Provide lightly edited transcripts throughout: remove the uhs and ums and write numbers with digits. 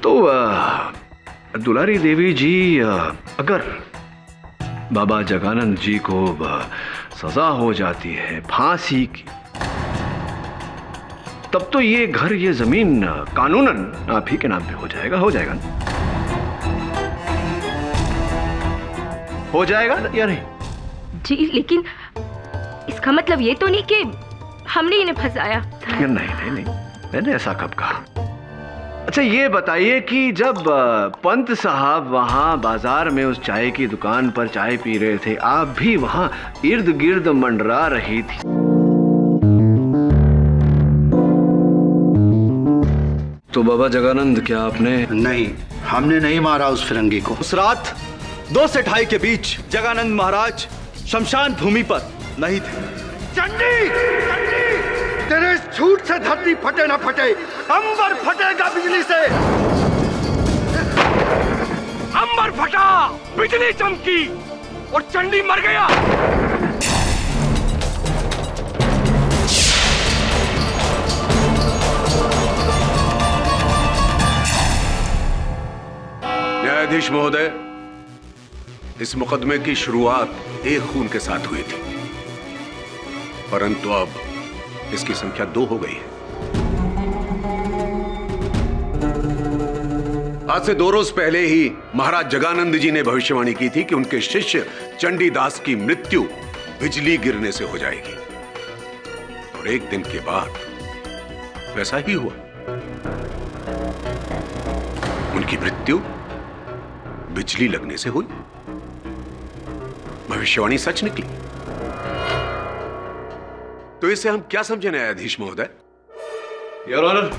तो दुलारी देवी जी, अगर बाबा जगानंद जी को सजा हो जाती है फांसी की, तब तो ये घर, ये जमीन कानूनन आप ही के नाम पे हो जाएगा ना? हो जाएगा या नहीं? जी लेकिन इसका मतलब ये तो नहीं कि हमने इन्हें फंसाया। नहीं, मैंने ऐसा कब कहा? अच्छा ये बताइए कि जब पंत साहब वहां बाजार में उस चाय की दुकान पर चाय पी रहे थे, आप भी वहां इर्द गिर्द मंडरा रही थी, तो बाबा जगानंद क्या आपने? नहीं, हमने नहीं मारा उस फिरंगी को। उस रात 2 से 2:30 के बीच जगानंद महाराज शमशान भूमि पर नहीं थे। चंडी, तेरे इस झूठ से धरती फटे ना फटे, अंबर फटेगा बिजली से। अंबर फटा, बिजली चमकी और चंडी मर गया। न्यायाधीश महोदय, इस मुकदमे की शुरुआत एक खून के साथ हुई थी, परंतु अब इसकी संख्या 2 हो गई है। आज से 2 रोज पहले ही महाराज जगानंद जी ने भविष्यवाणी की थी कि उनके शिष्य चंडीदास की मृत्यु बिजली गिरने से हो जाएगी, और एक दिन के बाद वैसा ही हुआ। उनकी मृत्यु बिजली लगने से हुई। भविष्यवाणी सच निकली। तो इसे हम क्या समझे न्यायाधीश महोदय? योर ऑनर,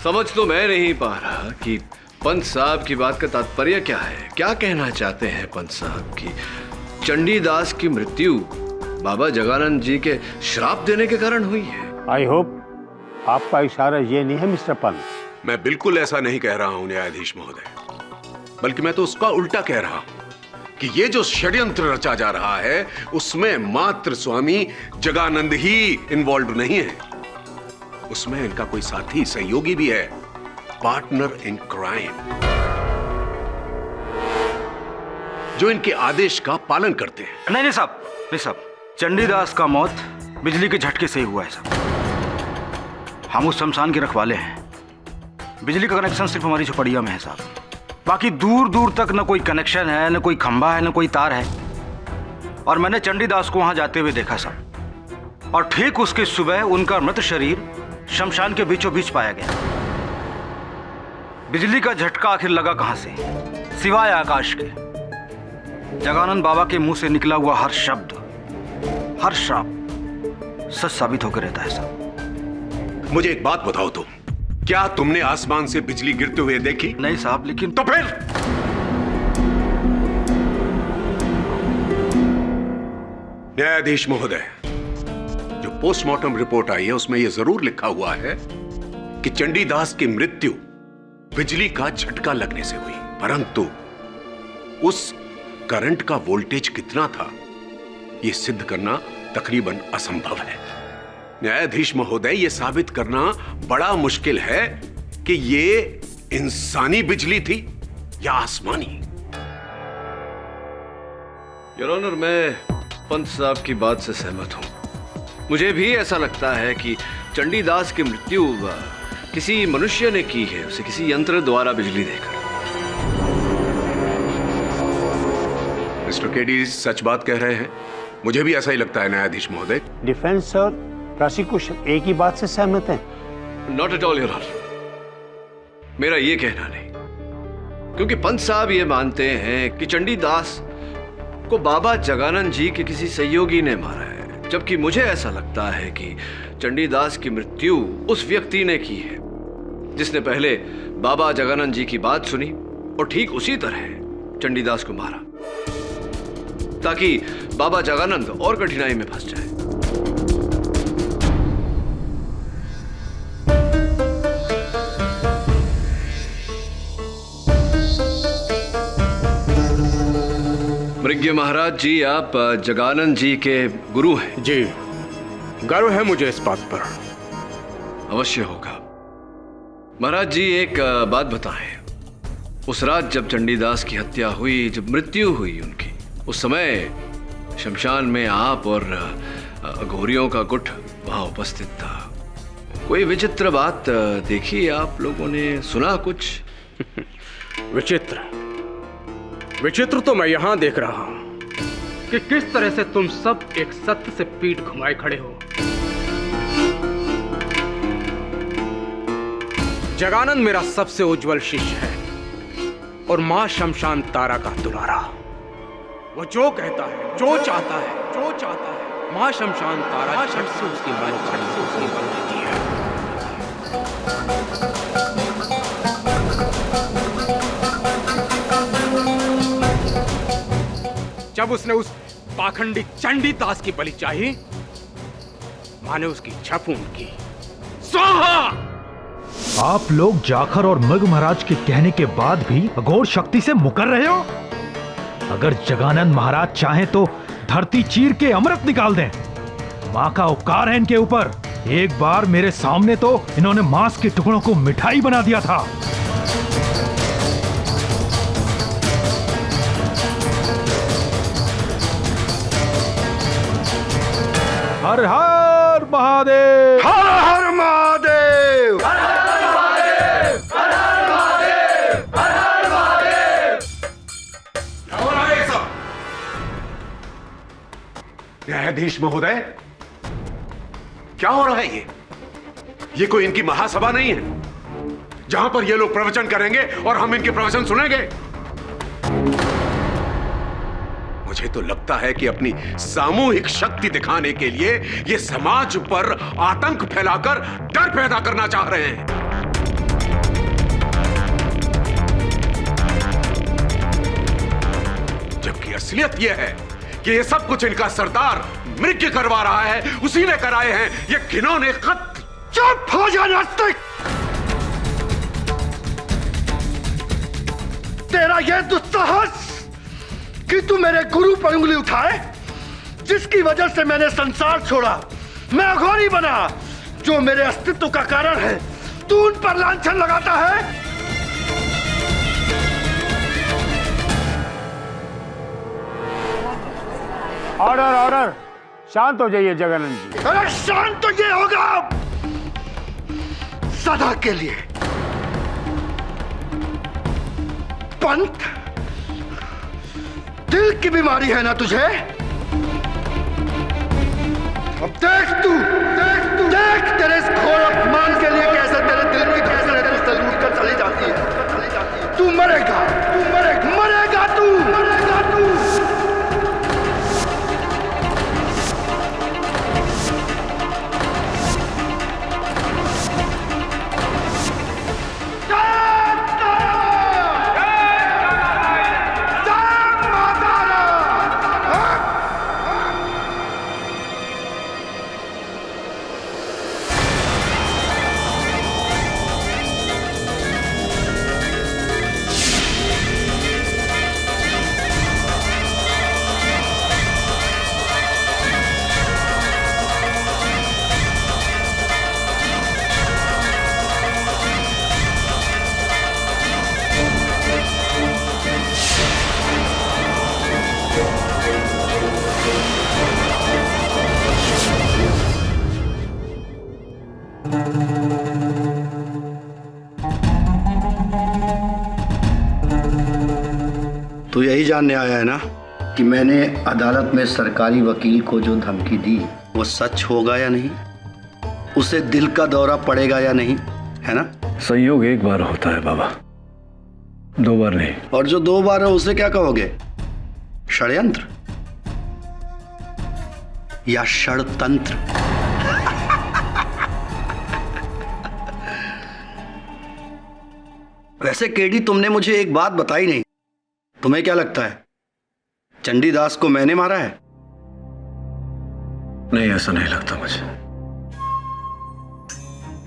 समझ तो मैं नहीं पा रहा कि पंत साहब की बात का तात्पर्य क्या है। क्या कहना चाहते हैं पंत साहब की चंडीदास की मृत्यु बाबा जगानंद जी के श्राप देने के कारण हुई है? आई होप आपका इशारा ये नहीं है मिस्टर पंत। मैं बिल्कुल ऐसा नहीं कह रहा हूं न्यायाधीश महोदय, बल्कि मैं तो उसका उल्टा कह रहा हूं कि ये जो षड्यंत्र रचा जा रहा है उसमें मात्र स्वामी जगानंद ही इन्वॉल्व नहीं है, उसमें इनका कोई साथी सहयोगी भी है, पार्टनर इन क्राइम, जो इनके आदेश का पालन करते हैं। नहीं साहब, चंडीदास का मौत बिजली के झटके से ही हुआ है साहब। हम उस शमशान के रखवाले हैं। बिजली का कनेक्शन सिर्फ हमारी झोपड़िया में है साहब। बाकी दूर दूर तक न कोई कनेक्शन है, न कोई खंभा है, न कोई तार है। और मैंने चंडीदास को वहां जाते हुए देखा साहब, और ठीक उसके सुबह उनका मृत शरीर शमशान के बीचों बीच पाया गया। बिजली का झटका आखिर लगा कहां से, सिवाय आकाश के? जगानंद बाबा के मुंह से निकला हुआ हर शब्द, हर श्राप सच साबित होकर रहता है साहब। मुझे एक बात बताओ तुम, क्या तुमने आसमान से बिजली गिरते हुए देखी? नहीं साहब, लेकिन तो फिर न्यायाधीश महोदय, जो पोस्टमार्टम रिपोर्ट आई है उसमें यह जरूर लिखा हुआ है कि चंडीदास की मृत्यु बिजली का झटका लगने से हुई, परंतु उस करंट का वोल्टेज कितना था यह सिद्ध करना तकरीबन असंभव है। न्यायाधीश महोदय, यह साबित करना बड़ा मुश्किल है कि यह इंसानी बिजली थी या आसमानी। योर ऑनर, मैं पंत साहब की बात से सहमत हूं। मुझे भी ऐसा लगता है कि चंडीदास की मृत्यु किसी मनुष्य ने की है, उसे किसी यंत्र द्वारा बिजली देकर। मिस्टर केडी सच बात कह रहे हैं, मुझे भी ऐसा ही लगता है न्यायाधीश महोदय। डिफेंस और प्रोसिक्यूशन एक ही बात से सहमत हैं? Not at all your honour, मेरा ये कहना नहीं, क्योंकि पंत साहब ये मानते हैं कि चंडीदास को बाबा जगानंद जी के किसी सहयोगी ने मारा है, जबकि मुझे ऐसा लगता है कि चंडीदास की मृत्यु उस व्यक्ति ने की है जिसने पहले बाबा जगानंद जी की बात सुनी और ठीक उसी तरह चंडीदास को मारा, ताकि बाबा जगानंद और कठिनाई में फंस जाए। मृग्य महाराज जी, आप जगानंद जी के गुरु हैं। जी, गर्व है मुझे इस बात पर। अवश्य होगा। महाराज जी एक बात बताएं। उस रात जब चंडीदास की हत्या हुई, जब मृत्यु हुई उनकी, उस समय शमशान में आप और घोरियों का गुट वहां उपस्थित था। कोई विचित्र बात देखी आप लोगों ने, सुना कुछ? विचित्र तो मैं यहां देख रहा हूं कि किस तरह से तुम सब एक सत्य से पीठ घुमाए खड़े हो। जगानंद मेरा सबसे उज्जवल शिष्य है और मां शमशान तारा का दुलारा। वो जो कहता है, जो चाहता है, मां शमशान तारा झट से उसकी मन देती है। जब उसने उस पाखंडी चंडीदास की बलि चाही, माने उसकी झपून की। स्वाहा! आप लोग जाखर और मृग महाराज के कहने के बाद भी अघोर शक्ति से मुकर रहे हो? अगर जगानंद महाराज चाहें तो धरती चीर के अमृत निकाल दें। माँ का उपकार है इनके ऊपर। एक बार मेरे सामने तो इन्होंने मांस के टुकड़ों को मिठाई बना दिया था। हर हर महादेव, हर हर महादेव, हर हर महादेव, हर हर महादेव, हर हर महादेव। क्या हो रहा है ये सब? न्यायाधीश महोदय, क्या हो रहा है ये कोई इनकी महासभा नहीं है जहां पर ये लोग प्रवचन करेंगे और हम इनके प्रवचन सुनेंगे। मुझे तो लगता है कि अपनी सामूहिक शक्ति दिखाने के लिए ये समाज पर आतंक फैलाकर डर पैदा करना चाह रहे हैं। जबकि असलियत यह है कि ये सब कुछ इनका सरदार मृग करवा रहा है, उसी ने कराए हैं ये घिनौने खत। चुप हो जा नास्तिक! तेरा यह दुस्साहस कि तू मेरे गुरु पर उंगली उठाए, जिसकी वजह से मैंने संसार छोड़ा, मैं अघोरी बना, जो मेरे अस्तित्व का कारण है, तू उन पर लांछन लगाता है। ऑर्डर ऑर्डर, शांत हो जाइए जगानंद जी। अरे शांत तो ये होगा सदा के लिए। पंत, दिल की बीमारी है ना तुझे? अब देख तेरे इस घोर अपमान के लिए कैसे तेरे दिल की धड़कनें तुझसे लूट कर चली जाती है। तू मरेगा तू। तो यही जानने आया है ना कि मैंने अदालत में सरकारी वकील को जो धमकी दी वो सच होगा या नहीं, उसे दिल का दौरा पड़ेगा या नहीं, है ना? संयोग एक बार होता है बाबा, दो बार नहीं। और जो दो बार है उसे क्या कहोगे? षड्यंत्र या षड़तंत्र? वैसे केडी, तुमने मुझे एक बात बताई नहीं। तुम्हें क्या लगता है चंडीदास को मैंने मारा है? नहीं, ऐसा नहीं लगता मुझे।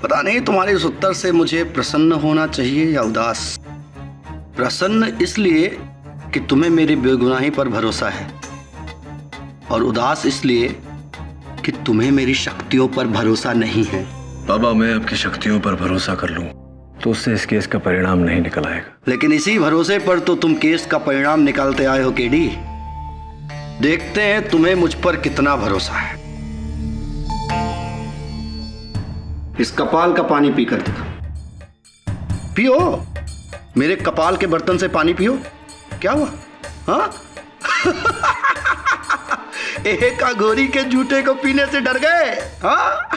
पता नहीं, तुम्हारे इस उत्तर से मुझे प्रसन्न होना चाहिए या उदास। प्रसन्न इसलिए कि तुम्हें मेरी बेगुनाही पर भरोसा है, और उदास इसलिए कि तुम्हें मेरी शक्तियों पर भरोसा नहीं है। बाबा, मैं आपकी शक्तियों पर भरोसा कर लूं तो उससे इस केस का परिणाम नहीं निकल आएगा। लेकिन इसी भरोसे पर तो तुम केस का परिणाम निकालते आए हो केडी। देखते हैं तुम्हें मुझ पर कितना भरोसा है। इस कपाल का पानी पीकर दिखा। पियो, मेरे कपाल के बर्तन से पानी पियो। क्या हुआ? हाँ? एक अघोरी के जूते को पीने से डर गए? हाँ?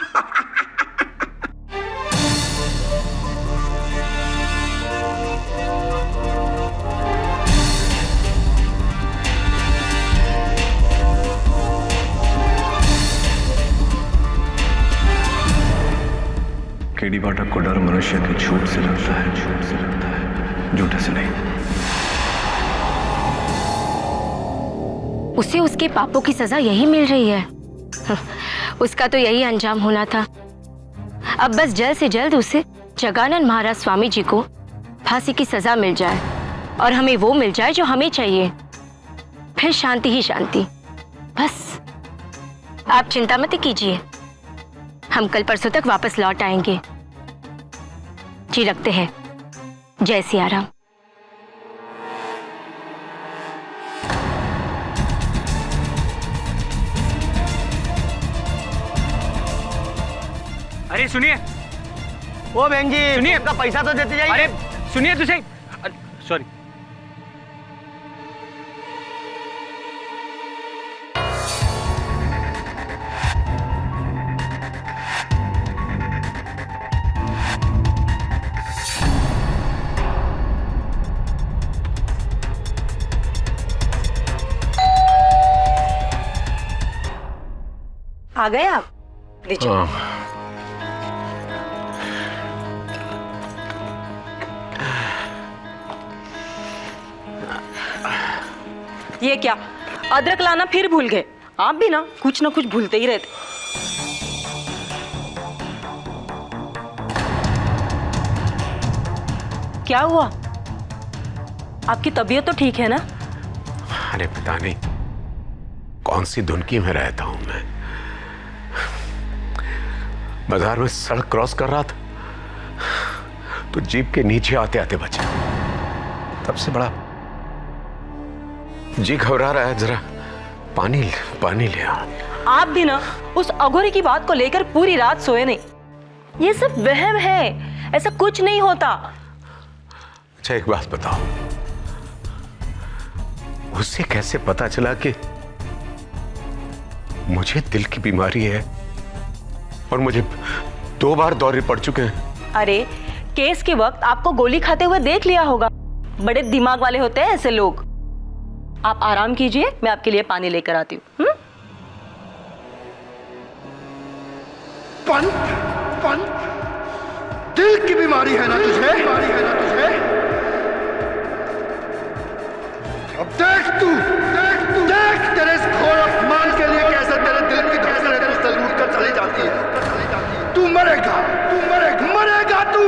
केडी पाठक को डर मनुष्य के झूठ से लगता है, झूठ से लगता है, झूठे से नहीं। उसे उसके पापों की सजा यही मिल रही है। उसका तो यही अंजाम होना था। अब बस जल्द से जल्द उसे जगानंद महाराज स्वामी जी को फांसी की सजा मिल जाए और हमें वो मिल जाए जो हमें चाहिए। फिर शांति ही शांति। बस आप चिंता मत कीजिए, हम कल परसों तक वापस लौट आएंगे। जी रखते हैं। जय सिया राम। अरे सुनिए, ओ बहन जी, सुनिए, अपना पैसा तो देते जाइए। अरे सुनिए, तुझे सॉरी। आ गए आप? लीजिए। ये क्या, अदरक लाना फिर भूल गए? आप भी ना कुछ भूलते ही रहते। क्या हुआ? आपकी तबीयत तो ठीक है ना? अरे पता नहीं कौन सी धुनकी में रहता हूं मैं। बाजार में सड़क क्रॉस कर रहा था तो जीप के नीचे आते आते बचा। तब से बड़ा जी घबरा रहा है। जरा पानी ले आओ। आप भी ना उस अघोरी की बात को लेकर पूरी रात सोए नहीं। ये सब वहम है, ऐसा कुछ नहीं होता। अच्छा एक बात बताओ, उससे कैसे पता चला कि मुझे दिल की बीमारी है और मुझे 2 बार दौरे पड़ चुके हैं? अरे केस के वक्त आपको गोली खाते हुए देख लिया होगा। बड़े दिमाग वाले होते हैं ऐसे लोग। आप आराम कीजिए, मैं आपके लिए पानी लेकर आती हूँ। पंत, दिल की बीमारी है ना तुझे? अब देख तेरे इस घोर अपमान के लिए कैसे तेरे दिल की धड़कन तुझसे लूट कर चली जाती है। तू मरेगा तू।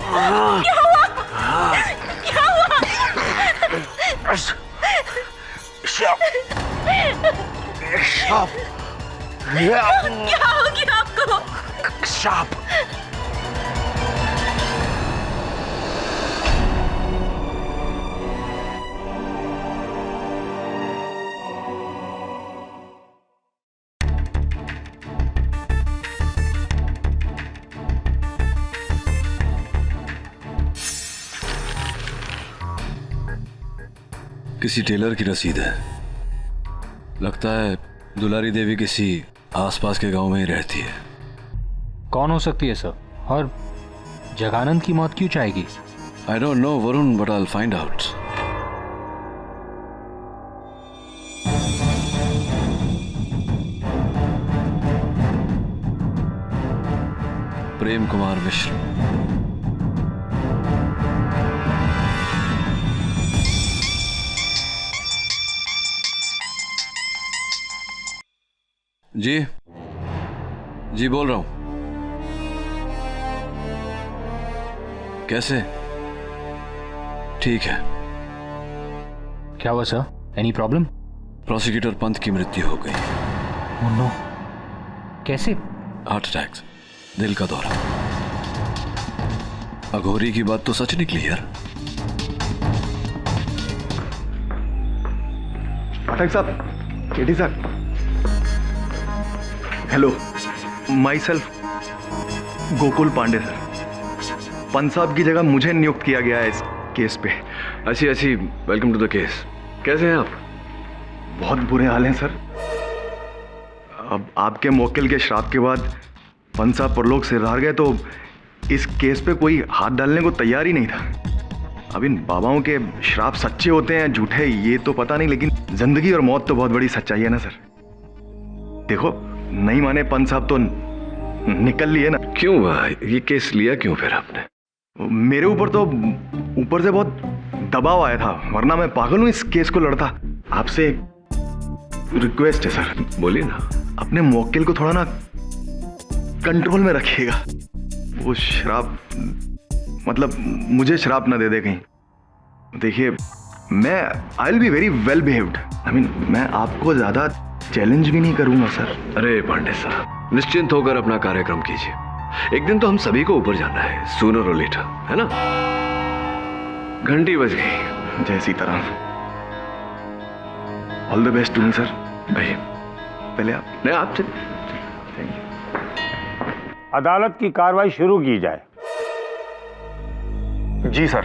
क्या हुआ? क्या हो गया आपको? सांप। किसी टेलर की रसीद है। लगता है दुलारी देवी किसी आसपास के गांव में ही रहती है। कौन हो सकती है सर? और जगानंद की मौत क्यों चाहेगी? I don't know Varun, but I will find out. Prem Kumar Mishra. जी बोल रहा हूं। कैसे? ठीक है। क्या हुआ sir? Any problem? Prosecutor Pant की मृत्यु हो गई। ओह नो, कैसे? हार्ट अटैक, दिल का दौरा। अघोरी की बात तो सच निकली यार। पाठक साहब, केडी साहब, hello, myself Gokul Pandey sir. Pant साहब की जगह मुझे नियुक्त किया गया है इस केस पे। अच्छी अच्छी, वेलकम टू द केस। कैसे हैं आप? बहुत बुरे हाल हैं सर। अब आपके मौकिल के श्राप के बाद पंत साहब परलोक से हार गए तो इस केस पे कोई हाथ डालने को तैयार ही नहीं था। अब इन बाबाओं के श्राप सच्चे होते हैं झूठे ये तो पता नहीं, लेकिन जिंदगी और मौत तो बहुत बड़ी सच्चाई है ना सर। देखो, नहीं माने पंत साहब तो निकल लिए ना। क्यों ये केस लिया क्यों फिर आपने? मेरे ऊपर तो ऊपर से बहुत दबाव आया था, वरना मैं पागल हूं इस केस को लड़ता। आपसे रिक्वेस्ट है सर। बोलिए ना। अपने मौकिल को थोड़ा ना कंट्रोल में रखिएगा। वो शराब, मतलब मुझे शराब ना दे दे कहीं। देखिए, मैं I will be very well behaved. I mean, मैं आपको ज्यादा चैलेंज भी नहीं करूंगा सर। अरे पांडे साहब, निश्चिंत होकर अपना कार्यक्रम कीजिए। एक दिन तो हम सभी को ऊपर जाना है, सूनर और लेटर, है ना? घंटी बज गई। जय Sitaram. All the best to me sir. भाई पहले आप। नहीं, आपसे। Thank you. अदालत की कार्रवाई शुरू की जाए। जी सर।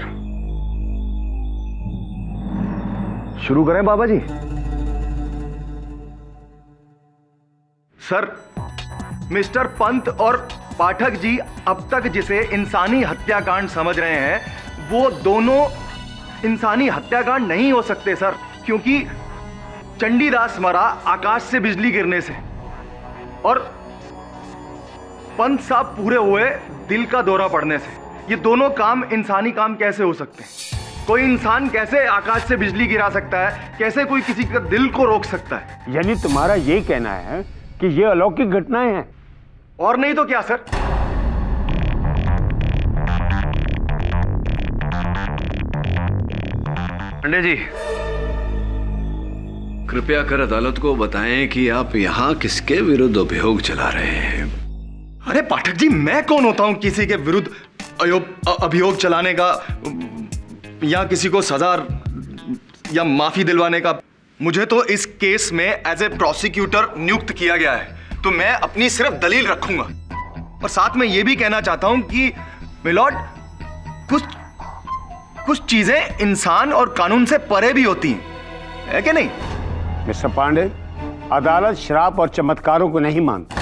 शुरू करें बाबा जी? सर, मिस्टर पंत और पाठक जी अब तक जिसे इंसानी हत्याकांड समझ रहे हैं, वो दोनों इंसानी हत्याकांड नहीं हो सकते सर, क्योंकि चंडीदास मरा आकाश से बिजली गिरने से, और पंत साहब पूरे हुए दिल का दौरा पड़ने से। ये दोनों काम इंसानी काम कैसे हो सकते हैं? कोई इंसान कैसे आकाश से बिजली गिरा सकता है? कैसे कोई किसी का दिल को रोक सकता है? यानी तुम्हारा ये कहना है कि ये अलौकिक घटनाएं हैं? और नहीं तो क्या सर। पांडे जी, कृपया कर अदालत को बताएं कि आप यहां किसके विरुद्ध अभियोग चला रहे हैं। अरे पाठक जी, मैं कौन होता हूं किसी के विरुद्ध अभियोग चलाने का या किसी को सजा या माफी दिलवाने का? मुझे तो इस केस में एज ए प्रोसिक्यूटर नियुक्त किया गया है, तो मैं अपनी सिर्फ दलील रखूंगा। और साथ में यह भी कहना चाहता हूं कि मिलॉर्ड, कुछ चीजें इंसान और कानून से परे भी होती हैं, है कि नहीं? मिस्टर पांडे, अदालत शराब और चमत्कारों को नहीं मानती।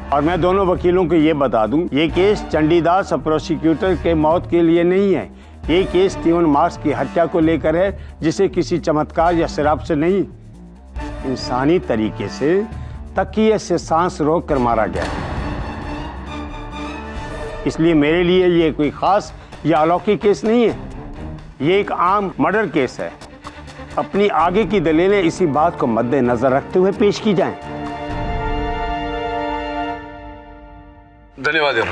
और मैं दोनों वकीलों को यह बता दूं, ये केस चंडीदास और प्रोसिक्यूटर के मौत के लिए नहीं है। ये केस स्टीवन मार्क्स की हत्या को लेकर है, जिसे किसी चमत्कार या शराब से नहीं, इंसानी तरीके से तकिए से सांस रोक कर मारा गया। इसलिए मेरे लिए ये कोई खास या अलौकिक केस नहीं है, ये एक आम मर्डर केस है। अपनी आगे की दलीलें इसी बात को मद्देनजर रखते हुए पेश की जाएं। धन्यवाद यार,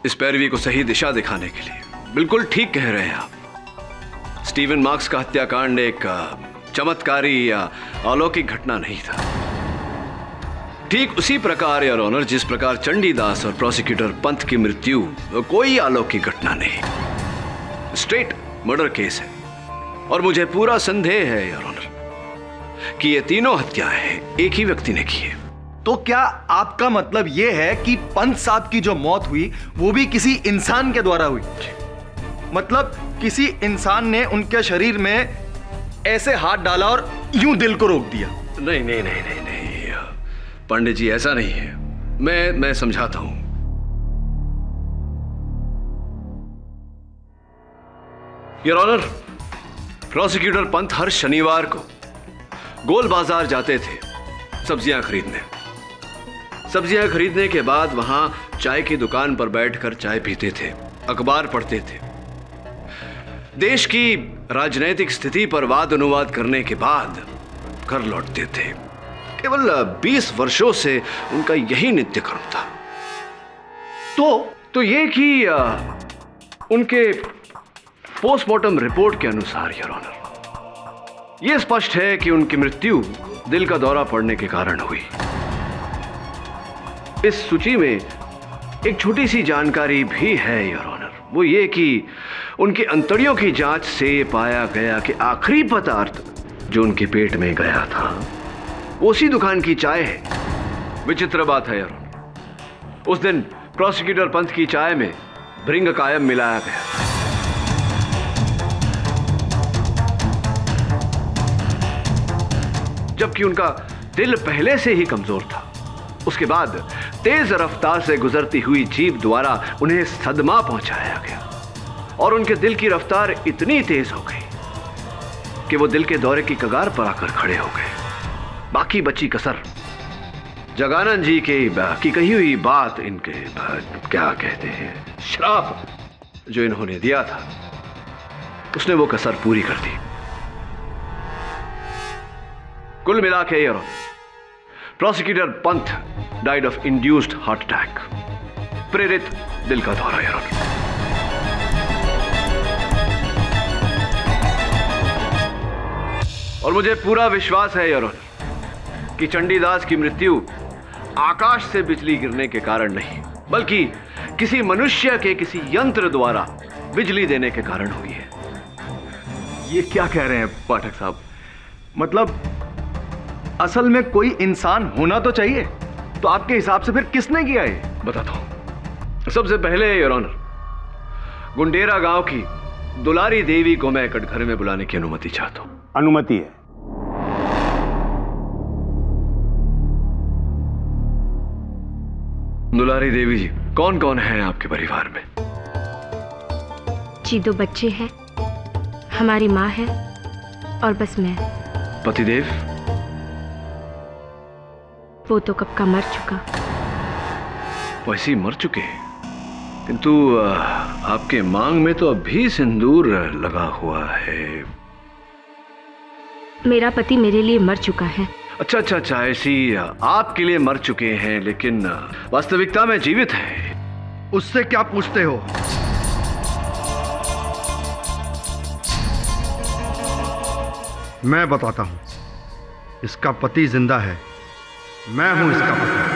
इस पैरवी को सही दिशा दिखाने के लिए। बिल्कुल ठीक कह रहे हैं आप। स्टीवन मार्क्स का हत्याकांड एक चमत्कारी या अलौकिक घटना नहीं था। ठीक उसी प्रकार योर ऑनर, जिस प्रकार चंडीदास और प्रोसिक्यूटर पंत की मृत्यु कोई अलौकिक घटना नहीं, स्ट्रेट मर्डर केस है। और मुझे पूरा संदेह है योर ऑनर कि ये तीनों हत्याएं एक ही व्यक्ति ने की है। तो क्या आपका मतलब यह है कि पंत साहब की जो मौत हुई वो भी किसी इंसान के द्वारा हुई? मतलब किसी इंसान ने उनके शरीर में ऐसे हाथ डाला और यूं दिल को रोक दिया? नहीं नहीं नहीं नहीं नहीं पंडित जी, ऐसा नहीं है। मैं समझाता हूं। योर ऑनर, प्रोसिक्यूटर पंत हर शनिवार को गोल बाजार जाते थे सब्जियां खरीदने। सब्जियां खरीदने के बाद वहां चाय की दुकान पर बैठकर चाय पीते थे, अखबार पढ़ते थे। देश की राजनैतिक स्थिति पर वाद अनुवाद करने के बाद घर लौटते थे। केवल 20 वर्षों से उनका यही नित्य कर्म था। तो ये कि उनके पोस्टमार्टम रिपोर्ट के अनुसार योर ऑनर, यह स्पष्ट है कि उनकी मृत्यु दिल का दौरा पड़ने के कारण हुई। इस सूची में एक छोटी सी जानकारी भी है योर ऑनर, वो ये कि उनकी अंतड़ियों की जांच से पाया गया कि आखिरी पदार्थ जो उनके पेट में गया था वो उसी दुकान की चाय है। विचित्र बात है यार, उस दिन प्रोसिक्यूटर पंथ की चाय में भृंग कायम मिलाया गया। जबकि उनका दिल पहले से ही कमजोर था। उसके बाद तेज रफ्तार से गुजरती हुई जीप द्वारा उन्हें सदमा पहुंचाया गया और उनके दिल की रफ्तार इतनी तेज हो गई कि वो दिल के दौरे की कगार पर आकर खड़े हो गए। बाकी बची कसर जगानंद जी की कही हुई बात, इनके क्या कहते हैं, श्राप जो इन्होंने दिया था, उसने वो कसर पूरी कर दी। कुल मिला के यार, प्रोसिक्यूटर पंथ died of induced heart attack, प्रेरित दिल का दौरा यार। और मुझे पूरा विश्वास है यार कि चंडीदास की मृत्यु आकाश से बिजली गिरने के कारण नहीं, बल्कि किसी मनुष्य के किसी यंत्र द्वारा बिजली देने के कारण हुई है। ये क्या कह रहे हैं पाठक साहब? मतलब असल में कोई इंसान होना तो चाहिए, तो आपके हिसाब से फिर किसने किया ये? बताता हूं। सबसे पहले योर ऑनर, गुंडेरा गांव की दुलारी देवी को मैं कटघरे में बुलाने की अनुमति चाहता हूं। अनुमति है। दुलारी देवी जी, कौन कौन है आपके परिवार में? जी 2 बच्चे हैं, हमारी माँ है और बस मैं। पतिदेव? वो तो कब का मर चुका। वैसे ही मर चुके हैं, किंतु आपके मांग में तो अभी सिंदूर लगा हुआ है। मेरा पति मेरे लिए मर चुका है। अच्छा अच्छा अच्छा, ऐसी आपके लिए मर चुके हैं, लेकिन वास्तविकता में जीवित है। उससे क्या पूछते हो? मैं बताता हूं। इसका पति जिंदा है, मैं हूं इसका पति।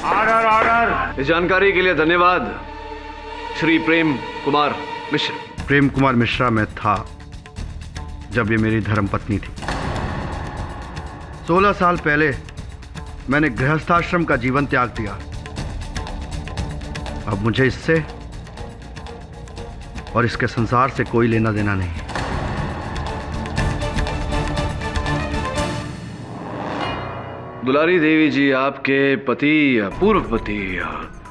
Order order. इस जानकारी के लिए धन्यवाद श्री प्रेम कुमार मिश्र। प्रेम कुमार मिश्रा मैं था जब ये मेरी धर्मपत्नी थी। 16 साल पहले मैंने गृहस्थाश्रम का जीवन त्याग दिया। अब मुझे इससे और इसके संसार से कोई लेना देना नहीं। दुलारी देवी जी, आपके पति, पूर्व पति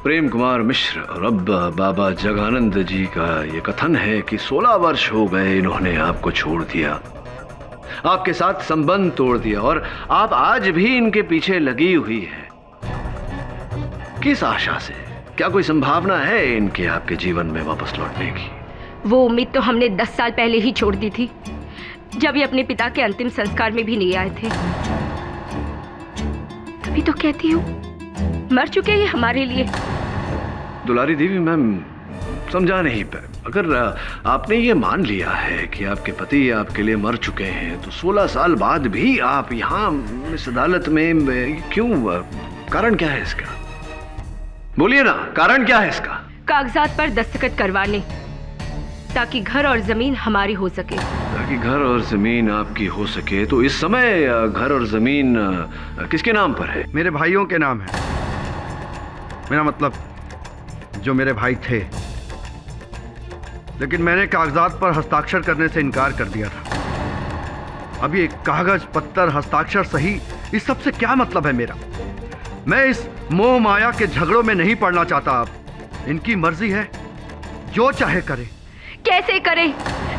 प्रेम कुमार मिश्र और अब बाबा जगानंद जी का ये कथन है कि 16 वर्ष हो गए इन्होंने आपको छोड़ दिया, आपके साथ संबंध तोड़ दिया और आप आज भी इनके पीछे लगी हुई है। किस आशा से? क्या कोई संभावना है इनके आपके जीवन में वापस लौटने की? वो उम्मीद तो हमने 10 साल पहले ही छोड़ दी थी, जब ये अपने पिता के अंतिम संस्कार में भी नहीं आए थे। तभी तो कहती हूँ, मर चुके ये हमारे लिए। दुलारी देवी, मैं समझा नहीं पाया। अगर आपने ये मान लिया है कि आपके पति आपके लिए मर चुके हैं, तो 16 साल बाद भी आप यहाँ इस अदालत में क्यों? कारण क्या है इसका? बोलिए ना, कारण क्या है इसका? कागजात पर दस्तखत करवाने, ताकि घर और जमीन हमारी हो सके। ताकि घर और जमीन आपकी हो सके। तो इस समय घर और जमीन किसके नाम पर है? मेरे भाइयों के नाम है। मेरा मतलब जो मेरे भाई थे, लेकिन मैंने कागजात पर हस्ताक्षर करने से इनकार कर दिया था। अब ये कागज पत्थर हस्ताक्षर सही, इस सब से क्या मतलब है मेरा? मैं इस मोह माया के झगड़ों में नहीं पड़ना चाहता। अब इनकी मर्जी है, जो चाहे करे। कैसे करे?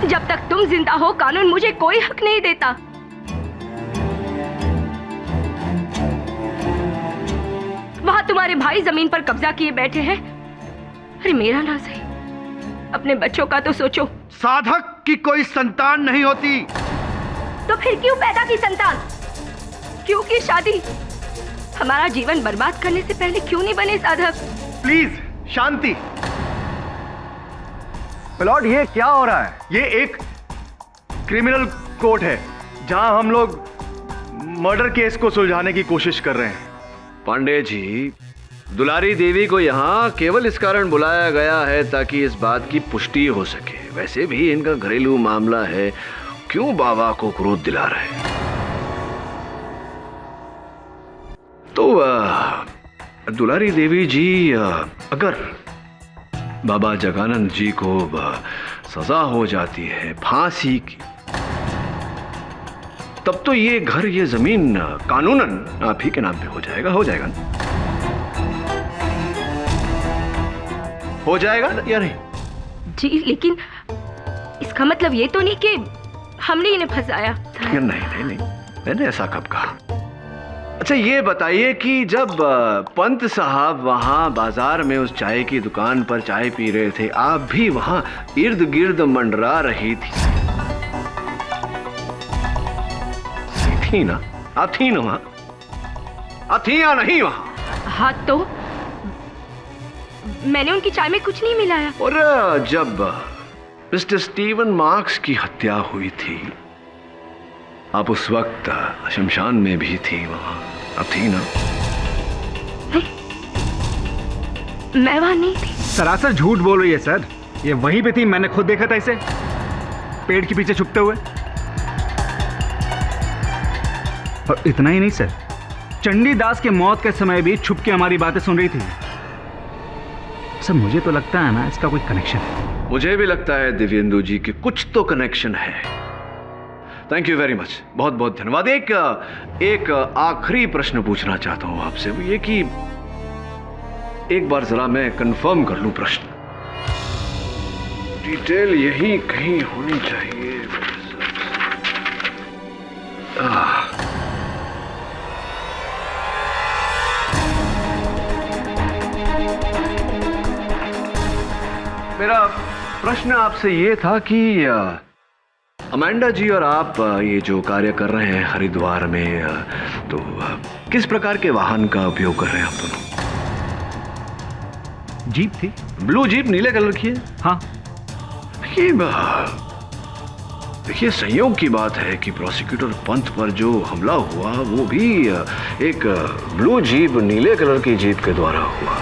जब तक तुम जिंदा हो, कानून मुझे कोई हक नहीं देता। वहां तुम्हारे भाई जमीन पर कब्जा किए बैठे हैं। अरे मेरा ना सही, अपने बच्चों का तो सोचो। साधक की कोई संतान नहीं होती। तो फिर क्यों पैदा की संतान? क्यों की शादी? हमारा जीवन बर्बाद करने से पहले क्यों नहीं बने साधक? Please Shanti. मिलॉर्ड, ये क्या हो रहा है? ये एक क्रिमिनल कोर्ट है जहां हम लोग मर्डर केस को सुलझाने की कोशिश कर रहे हैं। पांडे जी, दुलारी देवी को यहाँ केवल इस कारण बुलाया गया है ताकि इस बात की पुष्टि हो सके। वैसे भी इनका घरेलू मामला है, क्यों बाबा को क्रोध दिला रहे हैं? तो दुलारी देवी जी, अगर बाबा जगानंद जी को सजा हो जाती है फांसी की, तब तो ये घर, ये जमीन कानूनन आप ही के नाम पे हो जाएगा। हो जाएगा ना? हो जाएगा या नहीं? जी, लेकिन इसका मतलब ये तो नहीं कि हमने इन्हें फंसाया। नहीं नहीं नहीं, मैंने ऐसा कब कहा? अच्छा ये बताइए कि जब पंत साहब वहां बाजार में उस चाय की दुकान पर चाय पी रहे थे, आप भी वहां इर्द गिर्द मंडरा रही थी ना? आप थी ना वहां? आप थी या नहीं वहां? हाँ, तो मैंने उनकी चाय में कुछ नहीं मिलाया। और जब मिस्टर स्टीवन मार्क्स की हत्या हुई थी, आप उस वक्त शमशान में भी थी वहां, आप थी ना? मैं वहां नहीं थी। सरासर झूठ बोल रही है सर। ये वहीं पे थी, मैंने खुद देखा था इसे पेड़ के पीछे छुपते हुए। और इतना ही नहीं सर, चंडीदास के मौत के समय भी छुप के हमारी बातें सुन रही थी। सर मुझे तो लगता है ना इसका कोई कनेक्शन है। मुझे भी लगता है दिव्येंदु जी कि कुछ तो कनेक्शन है। थैंक यू वेरी मच, बहुत बहुत धन्यवाद। एक आखिरी प्रश्न पूछना चाहता हूं आपसे, वो ये कि एक बार जरा मैं कंफर्म कर लूं प्रश्न। डिटेल यही कहीं होनी चाहिए। मेरा प्रश्न आपसे ये था कि अमेंडा जी और आप ये जो कार्य कर रहे हैं हरिद्वार में, तो किस प्रकार के वाहन का उपयोग कर रहे हैं आप दोनों? जीप थी, ब्लू जीप, नीले कलर की है। हाँ। देखिए संयोग की बात है कि प्रोसिक्यूटर पंत पर जो हमला हुआ वो भी एक ब्लू जीप, नीले कलर की जीप के द्वारा हुआ।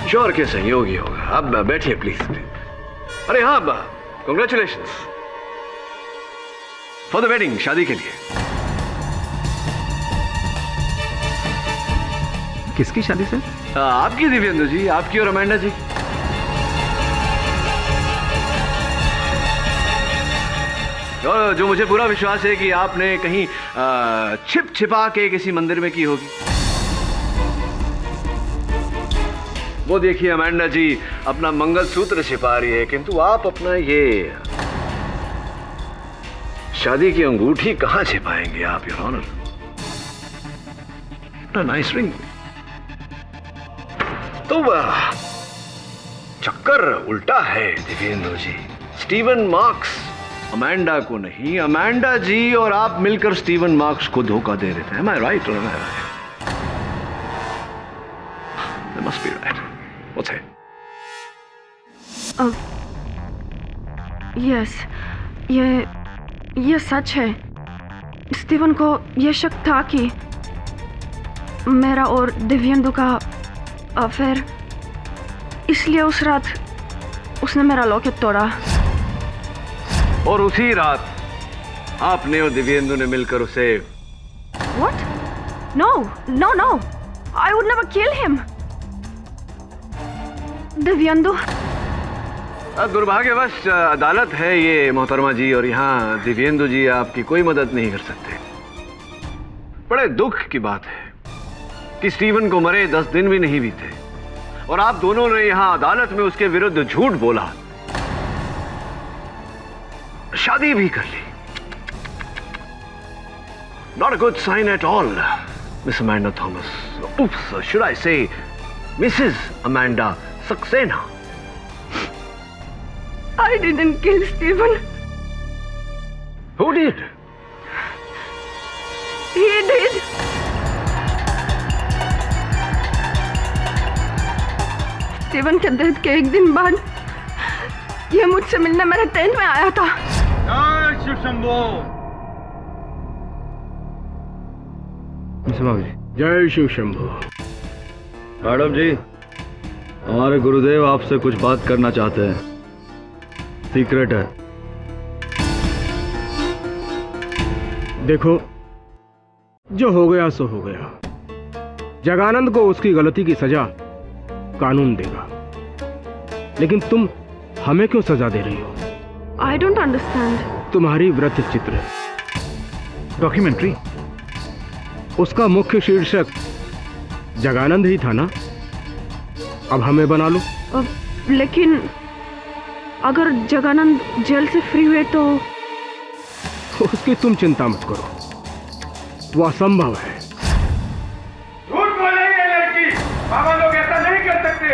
श्योर के संयोग ही होगा। अब बैठिए प्लीज। अरे हाँ, कांग्रेचुलेशंस फॉर द वेडिंग, शादी के लिए। किसकी शादी सर? आपकी दिव्येंदु जी, आपकी और अमेंडा जी। और जो मुझे पूरा विश्वास है कि आपने कहीं छिप छिपा के किसी मंदिर में की होगी। वो देखिए अमेंडा जी अपना मंगलसूत्र छिपा रही है, किंतु आप अपना ये शादी की अंगूठी कहां छिपाएंगे आप, योर ऑनर? Nice ring. तो चक्कर उल्टा है दिव्येंदु जी। स्टीवन मार्क्स अमेंडा को नहीं, अमेंडा जी और आप मिलकर स्टीवन मार्क्स को धोखा दे रहे थे। Am I right or am I right? They must be right. What's it? Yes, ये सच है। स्टीवन को यह शक था कि मेरा और दिव्येंदु का अफेयर, इसलिए उस रात उसने मेरा लॉकेट तोड़ा। और उसी रात आपने और दिव्येंदु ने मिलकर उसे What? No, no, no. I would never kill him. Dibyendu. दुर्भाग्यवश अदालत है ये मोहतरमा जी, और यहाँ दिव्येंदु जी आपकी कोई मदद नहीं कर सकते। बड़े दुख की बात है कि स्टीवन को मरे 10 दिन भी नहीं बीते और आप दोनों ने यहाँ अदालत में उसके विरुद्ध झूठ बोला, शादी भी कर ली। Not a good sign at all, Miss Amanda Thomas. Oops, should I say Mrs. Amanda Saxena? I didn't kill Stephen. Who did? He did. Steven के डेथ के एक दिन बाद ये मुझसे मिलने मेरे टेंट में आया था। जय शिव शंभो। जय शिव शंभो। मैडम जी, हमारे गुरुदेव आपसे कुछ बात करना चाहते हैं, सीक्रेट है। देखो, जो हो गया सो हो गया। जगानंद को उसकी गलती की सजा कानून देगा, लेकिन तुम हमें क्यों सजा दे रही हो? I don't understand. तुम्हारी वृत्त चित्र डॉक्यूमेंट्री, उसका मुख्य शीर्षक जगानंद ही था ना? अब हमें बना लो। लेकिन अगर जगानंद जेल से फ्री हुए तो उसकी तुम चिंता मत करो, वो असंभव है। झूठ बोल रही है लड़की। बाबा लोग ऐसा नहीं कर सकते।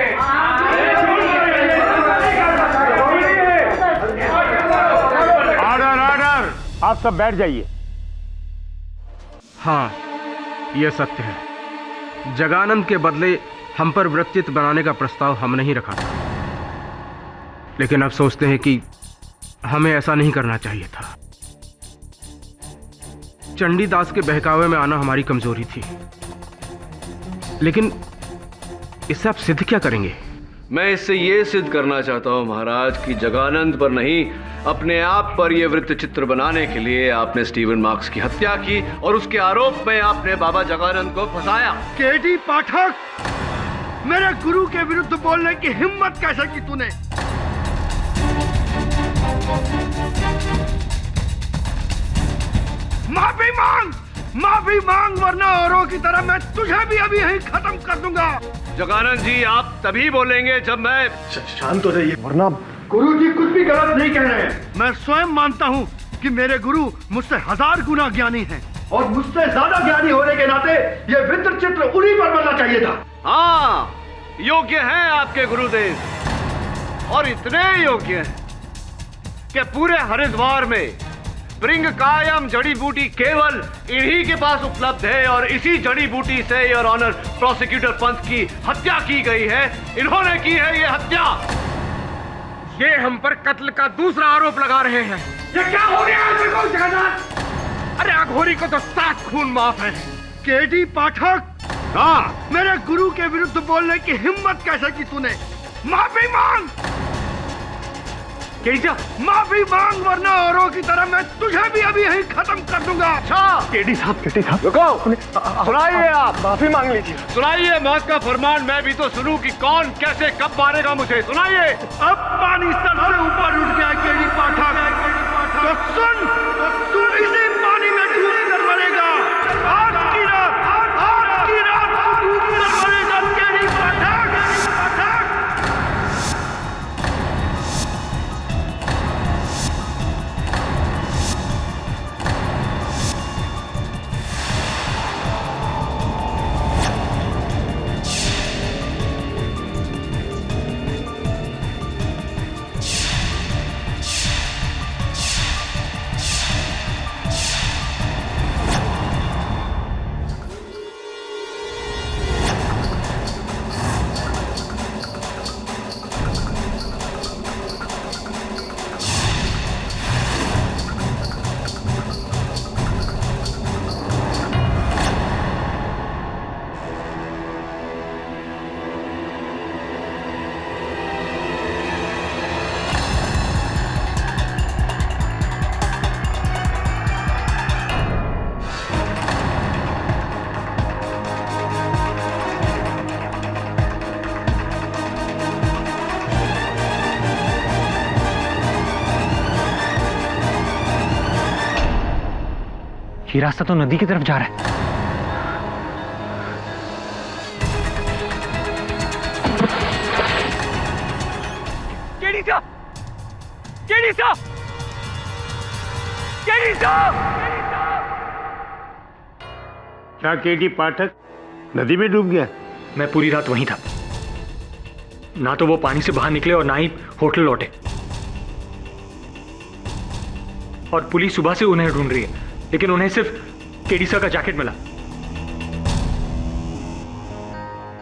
ऑर्डर ऑर्डर, आप सब बैठ जाइए। हाँ, यह सत्य है। जगानंद के बदले हम पर वृत्तित बनाने का प्रस्ताव हमने ही रखा था, लेकिन अब सोचते हैं कि हमें ऐसा नहीं करना चाहिए था। चंडीदास के बहकावे में आना हमारी कमजोरी थी, लेकिन इससे आप सिद्ध क्या करेंगे? मैं इससे ये सिद्ध करना चाहता हूं महाराज कि जगानंद पर नहीं, अपने आप पर यह वृत्त चित्र बनाने के लिए आपने स्टीवन मार्क्स की हत्या की और उसके आरोप में आपने बाबा जगानंद को फंसाया। केडी पाठक, मेरे गुरु के विरुद्ध बोलने की हिम्मत कैसे की तूने? माफी मांग वरना औरों की तरह मैं तुझे भी अभी यहीं खत्म कर दूंगा। जगानंद जी, आप तभी बोलेंगे जब मैं शांत हो जाइए, वरना गुरु जी कुछ भी गलत नहीं कह रहे हैं। मैं स्वयं मानता हूँ कि मेरे गुरु मुझसे 1000 गुना ज्ञानी हैं और मुझसे ज्यादा ज्ञानी होने के नाते ये विद्र चित्र उन्हीं पर बनना चाहिए था। हाँ, योग्य हैं आपके गुरुदेव, और इतने योग्य हैं कि पूरे हरिद्वार में ब्रिंग कायम जड़ी बूटी केवल इन्हीं के पास उपलब्ध है और इसी जड़ी बूटी से योर ऑनर प्रोसिक्यूटर पंथ की हत्या की गई है। इन्होंने की है ये हत्या। ये हम पर कत्ल का दूसरा आरोप लगा रहे हैं। ये क्या हो रहा है जगन्नाथ? अरे अघोरी को तो 7 खून माफ है। केडी पाठक, हाँ, मेरे गुरु के विरुद्ध बोलने की हिम्मत कैसे की तूने? माफी मांग, माफी मांग वरना औरों की तरह मैं तुझे भी अभी यहीं खत्म कर दूंगा। केडी साहब रुको, सुनाइए, आप माफी मांग लीजिए। सुनाइए मौत का फरमान, मैं भी तो सुनूं कि कौन कैसे कब मारेगा मुझे। सुनाइए। अब पानी सर से ऊपर उठ गया केडी पाठक, तो सुन, तू इसी पानी में डूब कर मरेगा। आज की रात तू डूब कर मरेगा केडी पाठक। ये रास्ता तो नदी की तरफ जा रहा है। केडी साहब, केडी साहब, केडी साहब। क्या केडी पाठक नदी में डूब गया? मैं पूरी रात वहीं था, ना तो वो पानी से बाहर निकले और ना ही होटल लौटे। और पुलिस सुबह से उन्हें ढूंढ रही है, लेकिन उन्हें सिर्फ केडी सर का जैकेट मिला।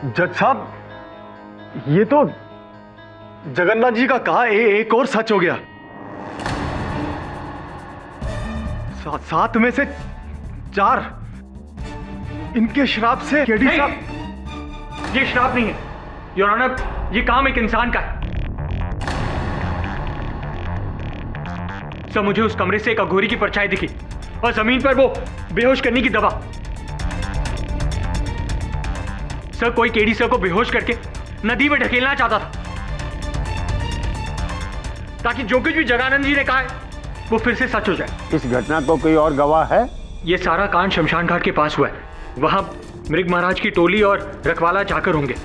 जज साहब, ये तो जगन्नाथ जी का कहा एक और सच हो गया। 7 में से 4 इनके श्राप से केडी साहब। ये श्राप नहीं है योर ऑनर, ये काम एक इंसान का है। सर, मुझे उस कमरे से एक अघोरी की परछाई दिखी और जमीन पर वो बेहोश करने की दवा। सर, कोई केडी सर को बेहोश करके नदी में ढकेलना चाहता था ताकि जो कुछ भी जगानंद जी ने कहा है वो फिर से सच हो जाए। इस घटना को कोई और गवाह है? ये सारा कांड शमशान घाट के पास हुआ है। वहां मृग महाराज की टोली और रखवाला जाकर होंगे,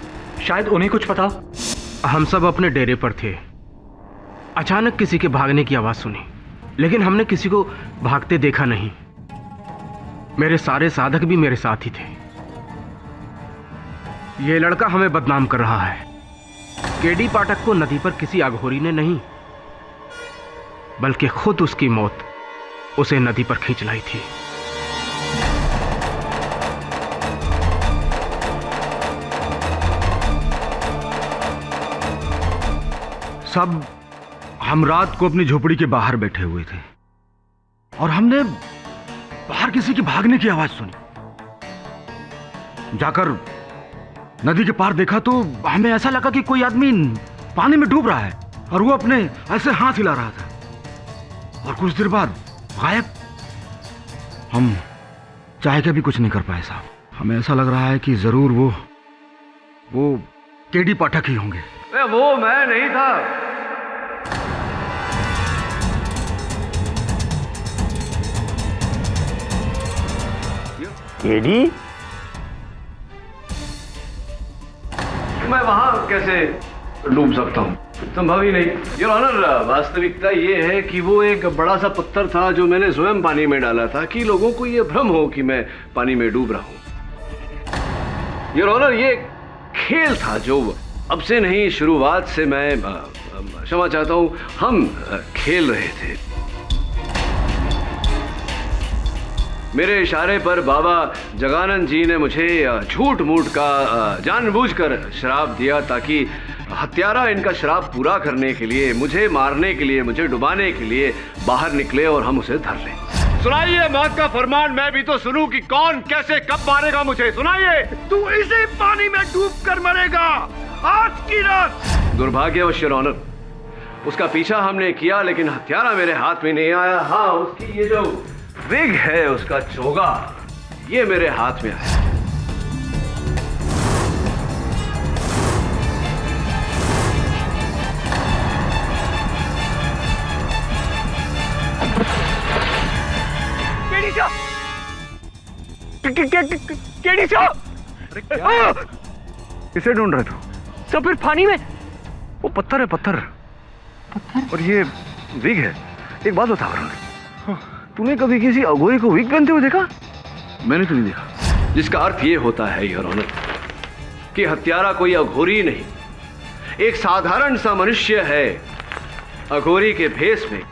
शायद उन्हें कुछ पता हो। हम सब अपने डेरे पर थे, अचानक किसी के भागने की आवाज सुनी, लेकिन हमने किसी को भागते देखा नहीं। मेरे सारे साधक भी मेरे साथ ही थे। ये लड़का हमें बदनाम कर रहा है। केडी पाठक को नदी पर किसी अघोरी ने नहीं, बल्कि खुद उसकी मौत उसे नदी पर खींच लाई थी। सब हम रात को अपनी झोपड़ी के बाहर बैठे हुए थे और हमने बाहर किसी की भागने की आवाज सुनी। जाकर नदी के पार देखा तो हमें ऐसा लगा कि कोई आदमी पानी में डूब रहा है और वो अपने ऐसे हाथ हिला रहा था और कुछ देर बाद गायब। हम चाहे के भी कुछ नहीं कर पाए साहब। हमें ऐसा लग रहा है कि जरूर वो केडी पाठक ही होंगे। वो मैं नहीं था। केडी? मैं वहां कैसे डूब सकता हूँ? संभव ही नहीं योर ऑनर। वास्तविकता ये है कि वो एक बड़ा सा पत्थर था जो मैंने स्वयं पानी में डाला था कि लोगों को ये भ्रम हो कि मैं पानी में डूब रहा हूँ। योर ऑनर, ये खेल था जो अब से नहीं, शुरुआत से मैं क्षमा चाहता हूँ, हम खेल रहे थे। मेरे इशारे पर बाबा जगानंद जी ने मुझे झूठ मूठ का जानबूझकर श्राप दिया ताकि हत्यारा इनका श्राप पूरा करने के लिए, मुझे मारने के लिए, मुझे डुबाने के लिए बाहर निकले और हम उसे धर लें। सुनाइए मौत का फरमान, मैं भी तो सुनूं कि कौन कैसे कब मारेगा मुझे। सुनाइए। तू इसी पानी में डूब कर मरेगा आज की रात। दुर्भाग्यवश योर ऑनर, उसका पीछा हमने किया लेकिन हत्यारा मेरे हाथ में नहीं आया। हाँ, उसकी ये जो विग है, उसका चोगा, ये मेरे हाथ में आया। केडी साहब, किसे ढूंढ रहे थे? सब फिर पानी में। वो पत्थर है, पत्थर। और ये विग है। एक बात बता वरुण, तूने कभी किसी अघोरी को विग पहनते हुए देखा? मैंने तो नहीं देखा। जिसका अर्थ ये होता है योर ऑनर कि हत्यारा कोई अघोरी नहीं, एक साधारण सा मनुष्य है अघोरी के भेष में।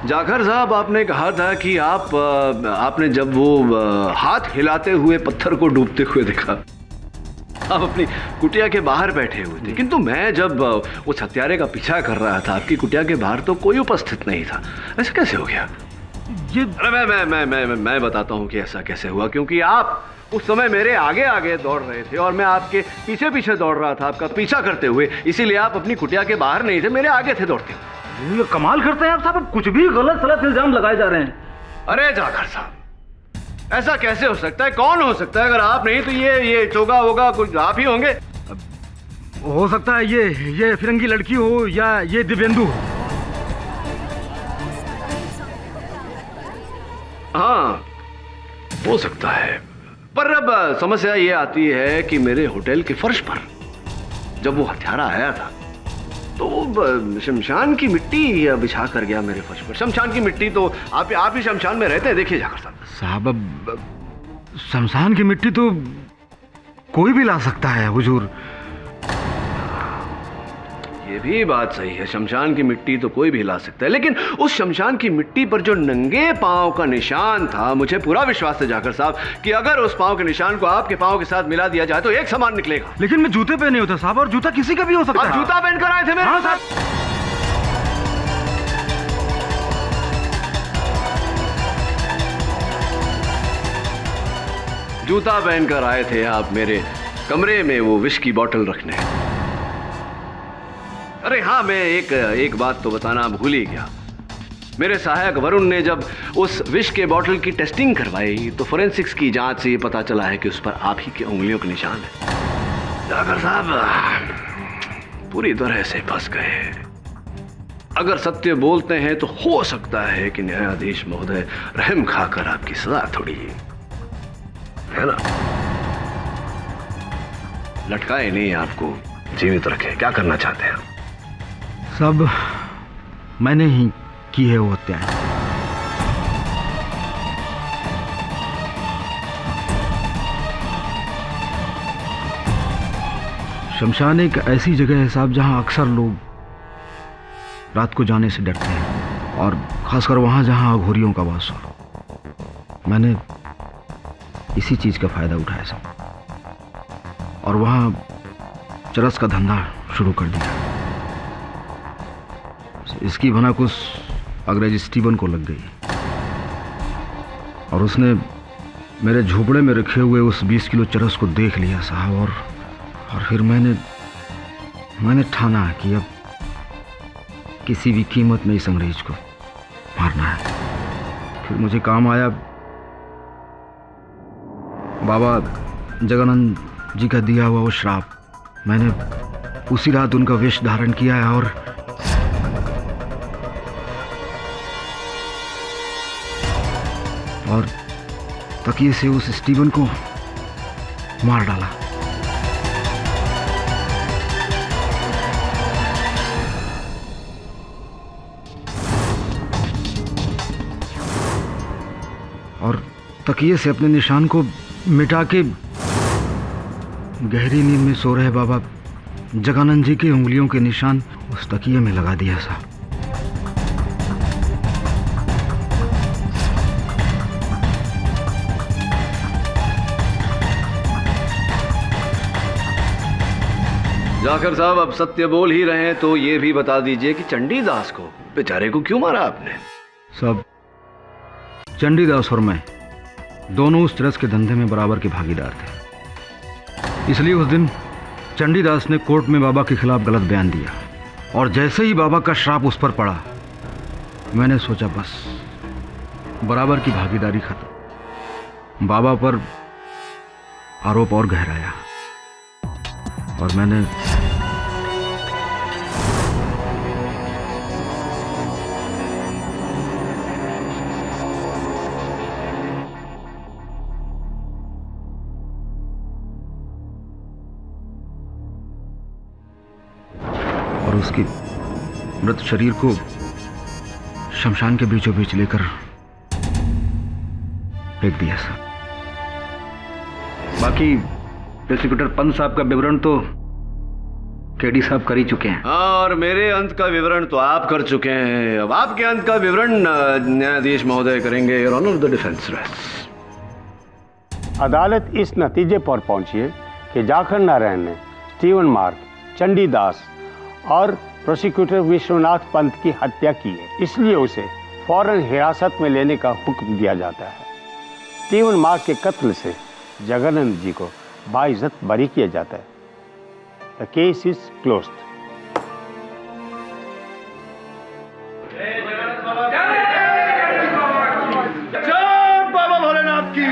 जाखर साहब, आपने कहा था कि आपने जब वो हाथ हिलाते हुए पत्थर को डूबते हुए देखा, आप अपनी कुटिया के बाहर बैठे हुए थे, किंतु मैं जब उस हत्यारे का पीछा कर रहा था, आपकी कुटिया के बाहर तो कोई उपस्थित नहीं था। ऐसा कैसे हो गया? ये मैं बताता हूँ कि ऐसा कैसे हुआ। क्योंकि आप उस समय मेरे आगे आगे दौड़ रहे थे और मैं आपके पीछे पीछे दौड़ रहा था, आपका पीछा करते हुए। इसीलिए आप अपनी कुटिया के बाहर नहीं थे, मेरे आगे थे दौड़ते हुए। ये कमाल करते हैं आप साहब, कुछ भी गलत सलत इल्जाम लगाए जा रहे हैं। अरे जाखर साहब, ऐसा कैसे हो सकता है? कौन हो सकता है? अगर आप नहीं तो ये चोगा होगा, कुछ आप ही होंगे। हो सकता है ये फिरंगी लड़की हो या ये दिव्येंदु हो। हाँ, हो सकता है। पर अब समस्या ये आती है कि मेरे होटल के फर्श पर जब वो हत्यारा आया था तो शमशान की मिट्टी बिछा कर गया मेरे फर्श पर। शमशान की मिट्टी तो आप ही शमशान में रहते हैं, देखिए जाकर साहब। अब शमशान की मिट्टी तो कोई भी ला सकता है हुजूर। ये भी बात सही है, शमशान की मिट्टी तो कोई भी ला सकता है, लेकिन उस शमशान की मिट्टी पर जो नंगे पांव का निशान था, मुझे पूरा विश्वास है जाकर साहब कि अगर उस पांव के निशान को आपके पांव के साथ मिला दिया जाए तो एक समान निकलेगा। लेकिन मैं जूते पहने होता साहब, और जूता किसी का भी हो सकता है। आप जूता पहनकर आए थे मेरे? हाँ साहब। जूता पहनकर आए थे आप मेरे कमरे में वो विष की बोतल रखने। अरे हाँ, मैं एक बात तो बताना भूल ही गया। मेरे सहायक वरुण ने जब उस विष के बोतल की टेस्टिंग करवाई तो फोरेंसिक्स की जांच से ये पता चला है कि उस पर आप ही की उंगलियों के निशान है। जाकर साहब पूरी तरह से फंस गए। अगर सत्य बोलते हैं तो हो सकता है कि न्यायाधीश महोदय रहम खाकर आपकी सजा थोड़ी, है ना, लटकाए नहीं, आपको जीवित रखे। क्या करना चाहते हैं? सब मैंने ही की है वो हत्याएं। शमशान एक ऐसी जगह है साहब जहां अक्सर लोग रात को जाने से डरते हैं, और खासकर वहां जहां अघोरियों का वास हो। मैंने इसी चीज का फायदा उठाया साहब, और वहां चरस का धंधा शुरू कर दिया। इसकी भनक उस अंग्रेज स्टीवन को लग गई, और उसने मेरे झोपड़े में रखे हुए उस 20 किलो चरस को देख लिया साहब, और फिर मैंने ठाना कि अब किसी भी कीमत में इस अंग्रेज को मारना है। फिर मुझे काम आया बाबा जगानंद जी का दिया हुआ वो श्राप। मैंने उसी रात उनका वेश धारण किया है और तकिए से उस स्टीवन को मार डाला। और तकिए से अपने निशान को मिटा के गहरी नींद में सो रहे बाबा जगानंद जी की उंगलियों के निशान उस तकिए में लगा दिया साहब। जाकर साहब अब सत्य बोल ही रहे हैं तो ये भी बता दीजिए कि चंडीदास को बेचारे को क्यों मारा आपने? सब चंडीदास और मैं दोनों उस चरस के धंधे में बराबर के भागीदार थे। इसलिए उस दिन चंडीदास ने कोर्ट में बाबा के खिलाफ गलत बयान दिया, और जैसे ही बाबा का श्राप उस पर पड़ा, मैंने सोचा बस बराबर की भागीदारी खत्म। बाबा पर आरोप और गहराया, और मैंने उसकी मृत शरीर को शमशान के बीचों बीच लेकर फेंक दिया साहब। बाकी प्रोसिक्यूटर पंत साहब का विवरण तो केडी साहब कर ही चुके हैं। और मेरे अंत का विवरण तो आप कर चुके हैं। अब आपके अंत का विवरण न्यायाधीश महोदय करेंगे। Your honour the defence rest. अदालत इस नतीजे पर पहुंची है कि जाखर नारायण ने स्टीवन मार्क, चंडीदास और प्रोसिक्यूटर विश्वनाथ पंत की हत्या की है, इसलिए उसे फौरन हिरासत में लेने का हुक्म दिया जाता है। स्टीवन मार्क के कत्ल से जगानंद जी को बाइज्जत बरी किया जाता है। The case is closed. जय बाबा भोलेनाथ की,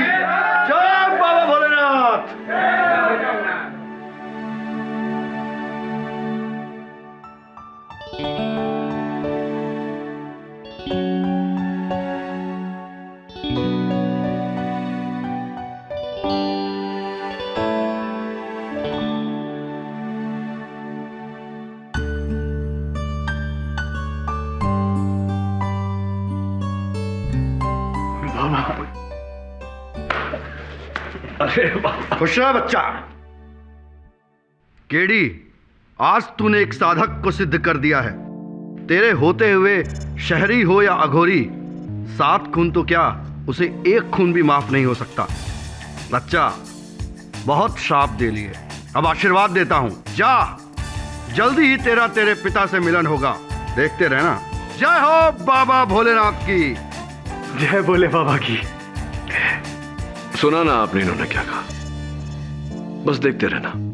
जय बाबा भोलेनाथ। अरे बाबा। खुश रहा बच्चा। केडी, आज तूने एक साधक को सिद्ध कर दिया है। तेरे होते हुए शहरी हो या अघोरी, 7 खून तो क्या, उसे 1 खून भी माफ नहीं हो सकता। बच्चा, बहुत श्राप दे लिए, अब आशीर्वाद देता हूं। जा, जल्दी ही तेरा तेरे पिता से मिलन होगा, देखते रहना। जय हो बाबा भोलेनाथ की। जय भोले बाबा की। सुना ना आपने इन्होंने क्या कहा, बस देखते रहना।